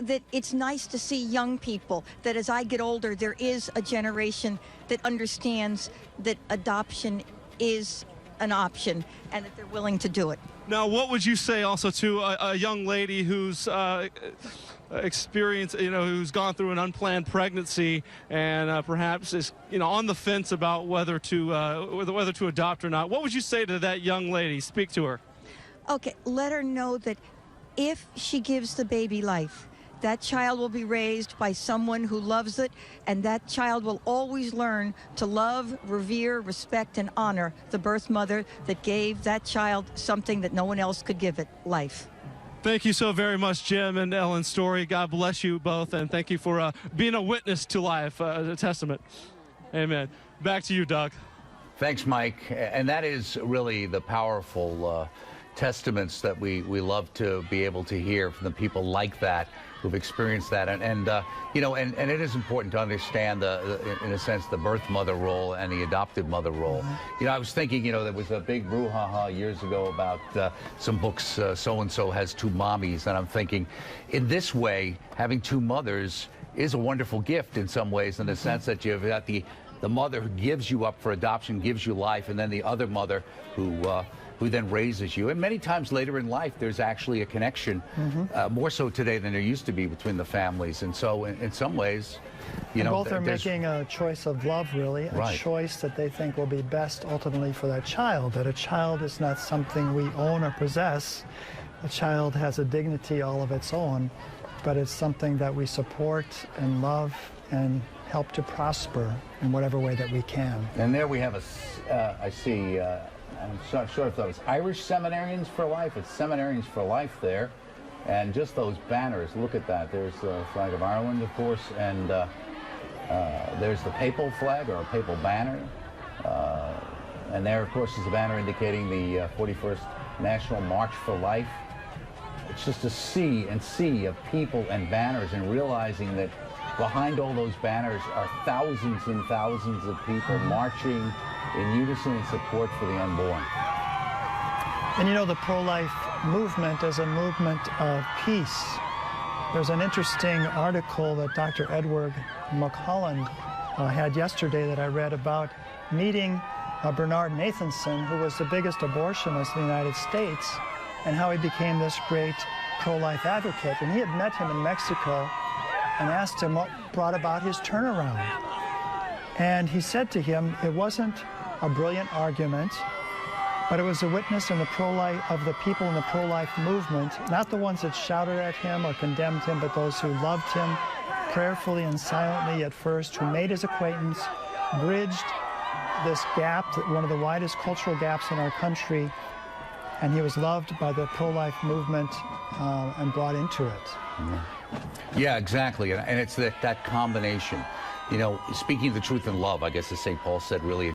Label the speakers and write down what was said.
Speaker 1: that it's nice to see young people, that as I get older, there is a generation that understands that adoption is an option and that they're willing to do it.
Speaker 2: Now, what would you say also to a young lady who's experienced, who's gone through an unplanned pregnancy and perhaps is, on the fence about whether to adopt or not? What would you say to that young lady? Speak to her.
Speaker 1: Okay, let her know that if she gives the baby life, that child will be raised by someone who loves it, and that child will always learn to love, revere, respect, and honor the birth mother that gave that child something that no one else could give it, life.
Speaker 2: Thank you so very much, Jim and Ellen Story. God bless you both, and thank you for being a witness to life, a testament. Amen. Back to you, Doug.
Speaker 3: Thanks, Mike. And that is really the powerful testaments that we love to be able to hear from the people like that who've experienced that. And it is important to understand, in a sense, the birth mother role and the adoptive mother role. I was thinking, there was a big brouhaha years ago about some books, so-and-so has two mommies. And I'm thinking, in this way, having two mothers is a wonderful gift in some ways, in the sense that you've got the mother who gives you up for adoption, gives you life, and then the other mother who then raises you. And many times later in life, there's actually a connection, more so today than there used to be, between the families. And so in some ways,
Speaker 4: both are making a choice of love, really, a choice that they think will be best ultimately for that child, that a child is not something we own or possess. A child has a dignity all of its own, but it's something that we support and love and help to prosper in whatever way that we can.
Speaker 3: And there we have I see, I'm not sure if that was Irish Seminarians for Life. It's Seminarians for Life there. And just those banners, look at that. There's the flag of Ireland, of course, and there's the papal flag, or a papal banner. And there, of course, is the banner indicating the 41st National March for Life. It's just a sea of people and banners, and realizing that behind all those banners are thousands and thousands of people marching in unison in support for the unborn.
Speaker 4: And the pro-life movement is a movement of peace. There's an interesting article that Dr. Edward Mulholland had yesterday that I read about meeting Bernard Nathanson, who was the biggest abortionist in the United States, and how he became this great pro-life advocate. And he had met him in Mexico and asked him what brought about his turnaround. And he said to him, it wasn't a brilliant argument, but it was a witness in the pro-life of the people in the pro-life movement, not the ones that shouted at him or condemned him, but those who loved him prayerfully and silently at first, who made his acquaintance, bridged this gap, one of the widest cultural gaps in our country, and he was loved by the pro-life movement and brought into it.
Speaker 3: Yeah, exactly. And it's that combination. Speaking the truth in love, I guess, as St. Paul said, really